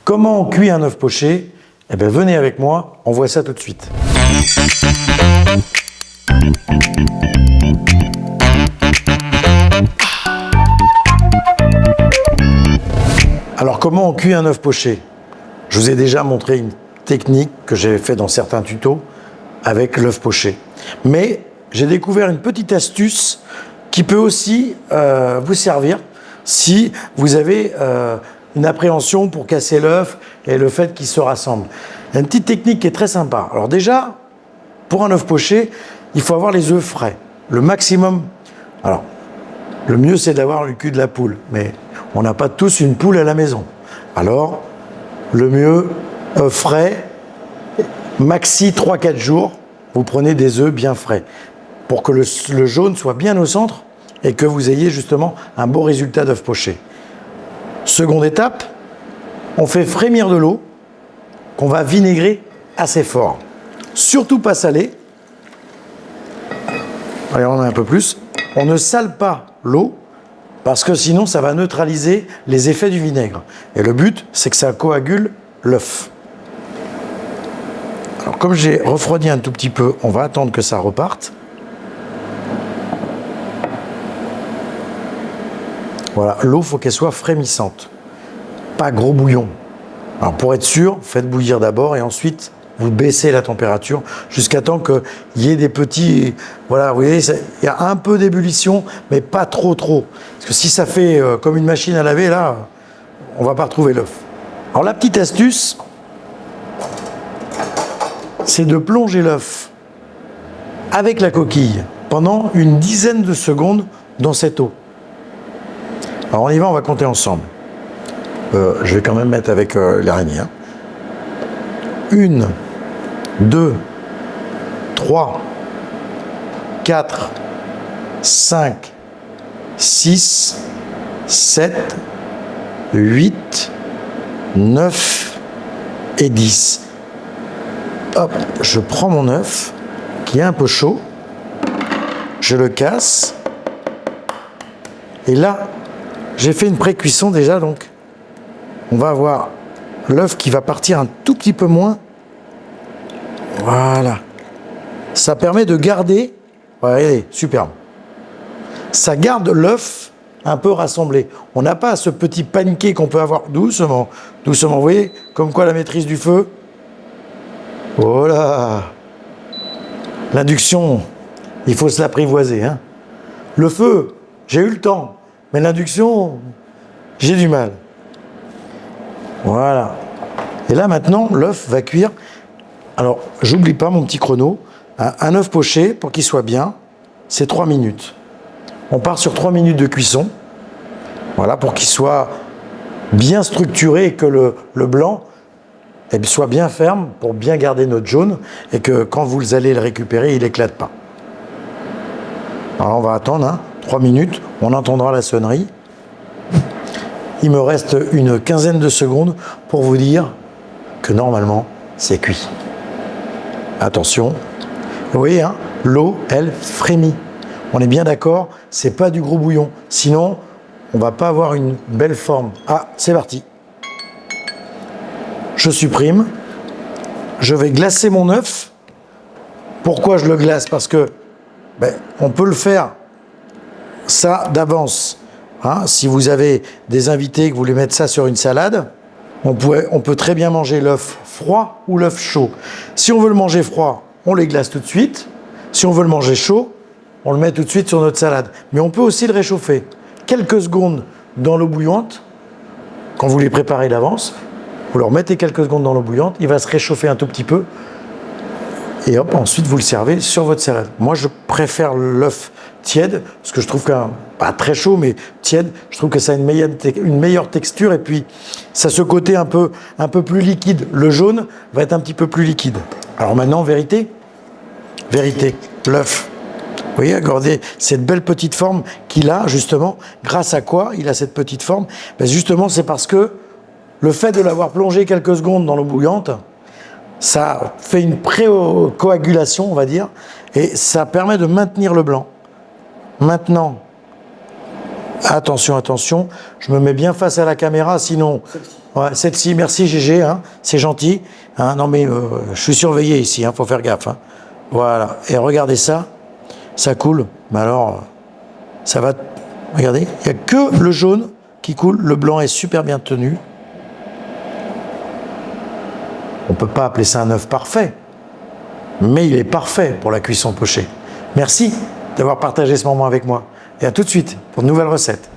Comment on cuit un œuf poché? Eh bien, venez avec moi, on voit ça tout de suite. Alors, comment on cuit un œuf poché? Je vous ai déjà montré une technique que j'ai fait dans certains tutos avec l'œuf poché. Mais j'ai découvert une petite astuce qui peut aussi vous servir si vous avez une appréhension pour casser l'œuf et le fait qu'il se rassemble. Il y a une petite technique qui est très sympa. Alors déjà, pour un œuf poché, il faut avoir les œufs frais. Le maximum. Alors, le mieux c'est d'avoir le cul de la poule, mais on n'a pas tous une poule à la maison. Alors, le mieux, œufs frais, maxi 3-4 jours, vous prenez des œufs bien frais pour que le jaune soit bien au centre et que vous ayez justement un beau résultat d'œuf poché. Seconde étape, on fait frémir de l'eau qu'on va vinaigrer assez fort. Surtout pas salé. Allez, on en a un peu plus. On ne sale pas l'eau parce que sinon ça va neutraliser les effets du vinaigre. Et le but, c'est que ça coagule l'œuf. Alors comme j'ai refroidi un tout petit peu, on va attendre que ça reparte. Voilà, l'eau, il faut qu'elle soit frémissante. Pas gros bouillon. Alors pour être sûr, faites bouillir d'abord et ensuite vous baissez la température jusqu'à temps qu'il y ait des petits... Voilà, vous voyez, il y a un peu d'ébullition, mais pas trop. Parce que si ça fait comme une machine à laver, là, on ne va pas retrouver l'œuf. Alors la petite astuce, c'est de plonger l'œuf avec la coquille pendant une dizaine de secondes dans cette eau. Alors on y va, on va compter ensemble. Je vais quand même mettre avec l'araignée. 1, 2, 3, 4, 5, 6, 7, 8, 9 et 10. Hop, je prends mon œuf qui est un peu chaud, je le casse et là j'ai fait une pré-cuisson déjà, donc on va avoir l'œuf qui va partir un tout petit peu moins. Voilà. Ça permet de garder, regardez, superbe. Ça garde l'œuf un peu rassemblé. On n'a pas ce petit paniqué qu'on peut avoir doucement. Vous voyez, comme quoi la maîtrise du feu. Voilà. L'induction, il faut se l'apprivoiser. Hein. Le feu, j'ai eu le temps. Mais l'induction, j'ai du mal. Voilà. Et là, maintenant, l'œuf va cuire. Alors, j'oublie pas mon petit chrono. Un œuf poché, pour qu'il soit bien, c'est 3 minutes. On part sur 3 minutes de cuisson. Voilà, pour qu'il soit bien structuré et que le blanc soit bien ferme pour bien garder notre jaune et que quand vous allez le récupérer, il n'éclate pas. Alors, on va attendre 3 minutes. On entendra la sonnerie. Il me reste une quinzaine de secondes pour vous dire que normalement, c'est cuit. Attention. Vous voyez, hein, l'eau, elle, frémit. On est bien d'accord, c'est pas du gros bouillon. Sinon, on va pas avoir une belle forme. Ah, c'est parti. Je supprime. Je vais glacer mon œuf. Pourquoi je le glace? Parce que on peut le faire ça d'avance. Hein, si vous avez des invités que vous voulez mettre ça sur une salade, on peut très bien manger l'œuf froid ou l'œuf chaud. Si on veut le manger froid, on les glace tout de suite. Si on veut le manger chaud, on le met tout de suite sur notre salade. Mais on peut aussi le réchauffer. Quelques secondes dans l'eau bouillante, quand vous les préparez d'avance, vous le remettez quelques secondes dans l'eau bouillante, il va se réchauffer un tout petit peu. Et hop, ensuite vous le servez sur votre salade. Moi, je préfère l'œuf tiède, parce que je trouve pas très chaud, mais tiède, je trouve que ça a une meilleure texture, et puis ça a ce côté un peu plus liquide. Le jaune va être un petit peu plus liquide. Alors maintenant, vérité, l'œuf. Vous voyez, regardez cette belle petite forme qu'il a, justement. Grâce à quoi il a cette petite forme? Justement, c'est parce que le fait de l'avoir plongé quelques secondes dans l'eau bouillante, ça fait une pré-coagulation, on va dire, et ça permet de maintenir le blanc. Maintenant, attention, je me mets bien face à la caméra, sinon Ouais, celle-ci, merci GG, hein, c'est gentil. Hein, non mais je suis surveillé ici, faut faire gaffe. Hein. Voilà, et regardez ça, ça coule. Mais alors, ça va... Regardez, il n'y a que le jaune qui coule, le blanc est super bien tenu. On ne peut pas appeler ça un œuf parfait, mais il est parfait pour la cuisson pochée. Merci d'avoir partagé ce moment avec moi. Et à tout de suite pour de nouvelles recettes.